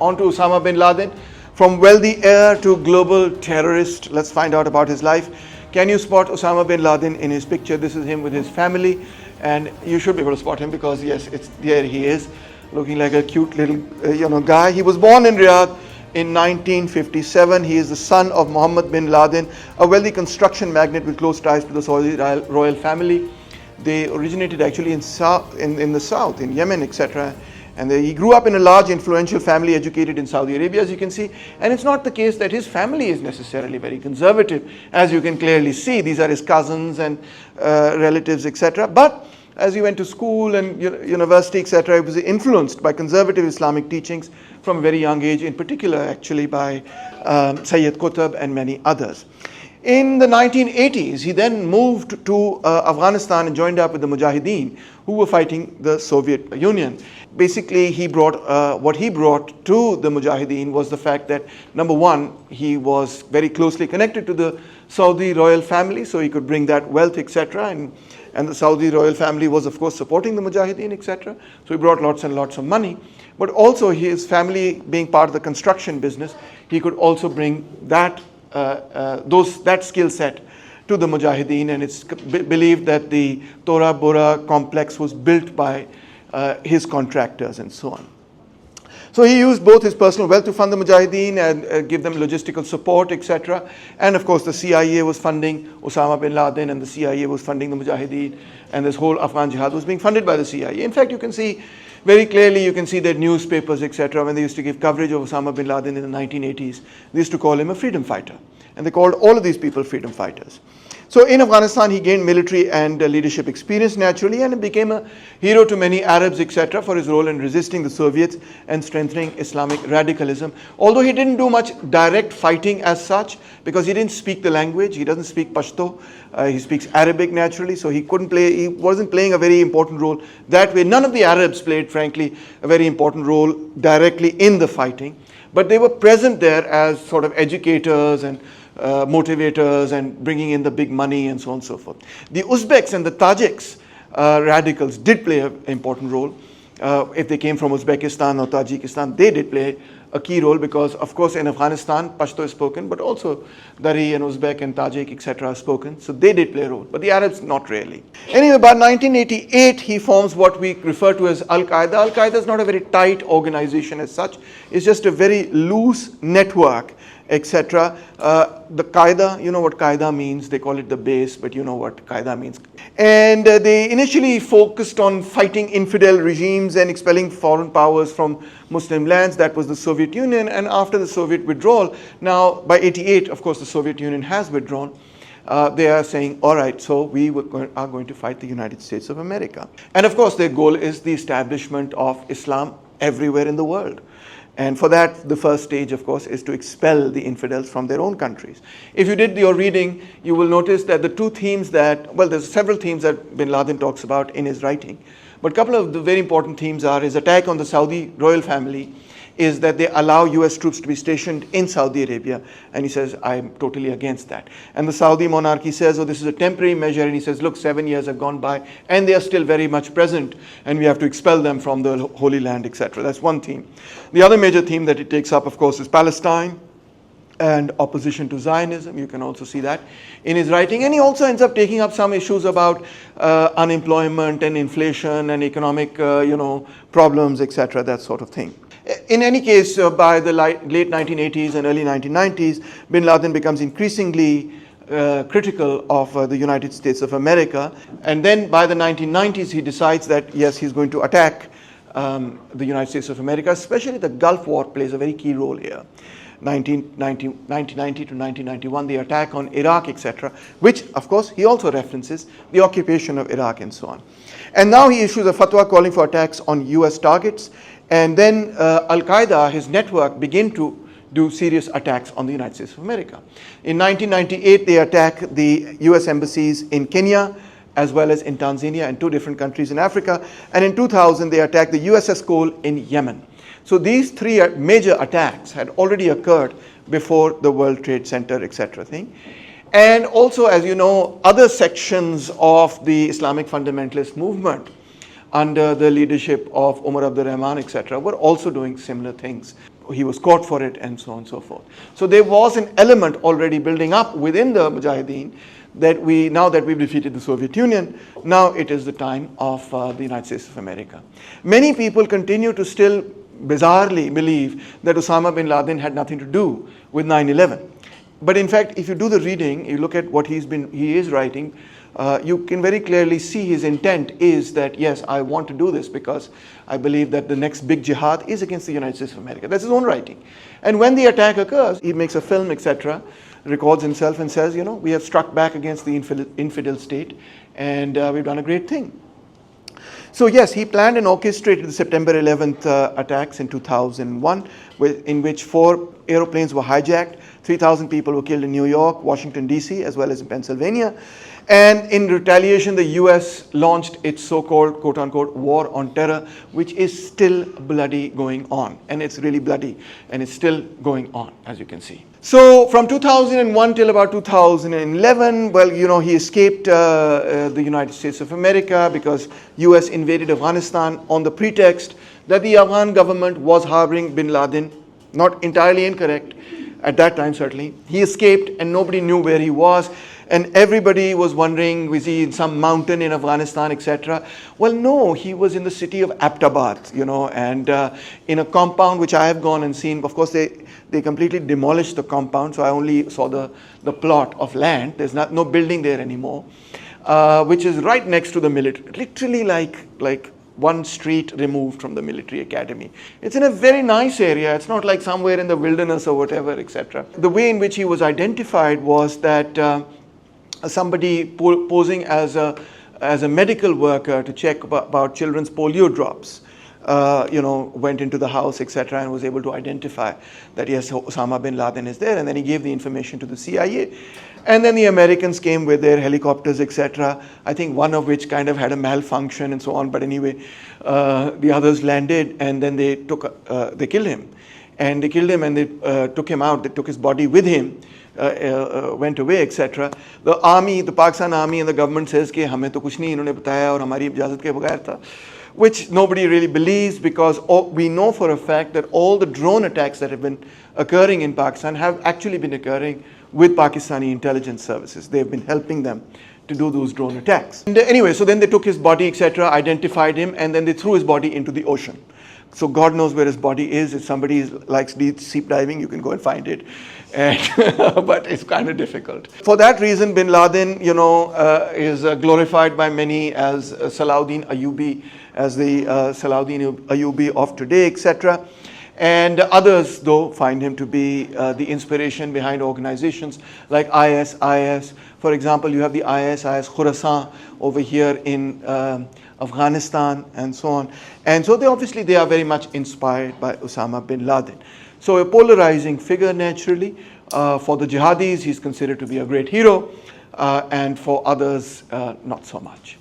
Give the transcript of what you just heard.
On to Osama Bin Laden. From wealthy heir to global terrorist, let's find out about his life. Can you spot Osama Bin Laden in his picture? This is him with his family, and you should be able to spot him because yes, there he is, looking like a cute little guy. He was born in Riyadh in 1957. He is the son of Mohammed bin Laden, a wealthy construction magnate with close ties to the Saudi royal family. They originated actually in the south, in Yemen, etc. And he grew up in a large, influential family, educated in Saudi Arabia, as you can see. And it's not the case that his family is necessarily very conservative, as you can clearly see. These are his cousins and relatives, etc. But as he went to school and university, etc., he was influenced by conservative Islamic teachings from a very young age, in particular, actually, by Sayyid Qutb and many others. In the 1980s, he then moved to Afghanistan and joined up with the Mujahideen, who were fighting the Soviet Union. Basically, what he brought to the Mujahideen was the fact that, number one, he was very closely connected to the Saudi royal family, so he could bring that wealth, etc. And the Saudi royal family was, of course, supporting the Mujahideen, etc. So he brought lots and lots of money. But also, his family being part of the construction business, he could also bring that skill set to the Mujahideen, and it's believed that the Tora Bora complex was built by his contractors and so on. So he used both his personal wealth to fund the Mujahideen and give them logistical support, etc. And of course the CIA was funding Osama Bin Laden, and the CIA was funding the Mujahideen, and this whole Afghan Jihad was being funded by the CIA. In fact, you can see very clearly, you can see that newspapers, etc., when they used to give coverage of Osama Bin Laden in the 1980s, they used to call him a freedom fighter. And they called all of these people freedom fighters. So in Afghanistan, he gained military and leadership experience naturally, and became a hero to many Arabs, etc., for his role in resisting the Soviets and strengthening Islamic radicalism. Although he didn't do much direct fighting as such, because he didn't speak the language. He doesn't speak Pashto. He speaks Arabic naturally, so he wasn't playing a very important role that way. None of the Arabs played, frankly, a very important role directly in the fighting. But they were present there as sort of educators and motivators and bringing in the big money and so on and so forth. The Uzbeks and the Tajiks radicals did play an important role. If they came from Uzbekistan or Tajikistan, they did play a key role because, of course, in Afghanistan, Pashto is spoken, but also Dari and Uzbek and Tajik, etc. are spoken. So they did play a role, but the Arabs, not really. Anyway, by 1988, he forms what we refer to as Al-Qaeda. Al-Qaeda is not a very tight organization as such. It's just a very loose network, etc. The Qaeda, you know what Qaeda means. They call it the base, but you know what Qaeda means. And they initially focused on fighting infidel regimes and expelling foreign powers from Muslim lands. That was the Soviet Union. And after the Soviet withdrawal, now by 88, of course, the Soviet Union has withdrawn. They are saying, all right, so we are going to fight the United States of America. And of course, their goal is the establishment of Islam everywhere in the world. And for that, the first stage, of course, is to expel the infidels from their own countries. If you did your reading, you will notice that the two themes there's several themes that Bin Laden talks about in his writing. But a couple of the very important themes are his attack on the Saudi royal family, is that they allow US troops to be stationed in Saudi Arabia. And he says, I'm totally against that. And the Saudi monarchy says, oh, this is a temporary measure. And he says, look, 7 years have gone by and they are still very much present and we have to expel them from the Holy Land, etc. That's one theme. The other major theme that he takes up, of course, is Palestine and opposition to Zionism. You can also see that in his writing. And he also ends up taking up some issues about unemployment and inflation and economic problems, etc., that sort of thing. In any case, by the late 1980s and early 1990s, Bin Laden becomes increasingly critical of the United States of America. And then by the 1990s, he decides that, yes, he's going to attack the United States of America, especially the Gulf War plays a very key role here. 1990 to 1991, the attack on Iraq, etc., which, of course, he also references the occupation of Iraq and so on. And now he issues a fatwa calling for attacks on US targets. And then Al-Qaeda, his network, begin to do serious attacks on the United States of America. In 1998, they attack the US embassies in Kenya, as well as in Tanzania and 2 different countries in Africa. And in 2000, they attacked the USS Cole in Yemen. So these 3 major attacks had already occurred before the World Trade Center, etc. thing. And also, as you know, other sections of the Islamic fundamentalist movement under the leadership of Umar Abdul Rahman, etc., were also doing similar things. he was caught for it, and so on and so forth. So there was an element already building up within the Mujahideen that now that we've defeated the Soviet Union, now it is the time of the United States of America. Many people continue to still bizarrely believe that Osama bin Laden had nothing to do with 9/11. But in fact, if you do the reading, you look at what he is writing, you can very clearly see his intent is that, yes, I want to do this because I believe that the next big jihad is against the United States of America. That's his own writing. And when the attack occurs, he makes a film, etc., records himself and says, you know, we have struck back against the infidel state, and we've done a great thing. So yes, he planned and orchestrated the September 11th attacks in 2001, in which 4 aeroplanes were hijacked, 3,000 people were killed in New York, Washington, D.C., as well as in Pennsylvania. And in retaliation, the US launched its so-called, quote-unquote, war on terror, which is still bloody going on. And it's really bloody, and it's still going on, as you can see. So from 2001 till about 2011, well, you know, he escaped the United States of America because US invaded Afghanistan on the pretext that the Afghan government was harboring bin Laden. Not entirely incorrect at that time, certainly. He escaped and nobody knew where he was. And everybody was wondering, was he in some mountain in Afghanistan, etc.? Well, no, he was in the city of Abbottabad, you know, and in a compound which I have gone and seen. Of course, they completely demolished the compound, so I only saw the plot of land. There's no building there anymore, which is right next to the military, literally like one street removed from the military academy. It's in a very nice area. It's not like somewhere in the wilderness or whatever, etc. The way in which he was identified was that somebody posing as a medical worker to check about children's polio drops, you know, went into the house, etc., and was able to identify that, yes, Osama bin Laden is there, and then he gave the information to the CIA. And then the Americans came with their helicopters, etc., I think one of which kind of had a malfunction and so on, but anyway, the others landed, and then they killed him. And they killed him, and they took him out, they took his body with him, went away, etc. The army, the Pakistan army and the government says कि हमें तो कुछ नहीं इन्होंने बताया और हमारी इजाज़त के बगैर था, which nobody really believes, because we know for a fact that all the drone attacks that have been occurring in Pakistan have actually been occurring with Pakistani intelligence services. They've been helping them to do those drone attacks. And anyway, so then they took his body, etc., identified him, and then they threw his body into the ocean. So God knows where his body is. If somebody likes deep diving, you can go and find it. But it's kind of difficult. For that reason, bin Laden, you know, is glorified by many as Salahuddin Ayyubi, as the Salahuddin Ayyubi of today, etc. And others, though, find him to be the inspiration behind organizations like IS. For example, you have the IS Khorasan over here in Afghanistan and so on. And so they are very much inspired by Osama bin Laden. So a polarizing figure, naturally. For the jihadis, he's considered to be a great hero, and for others, not so much.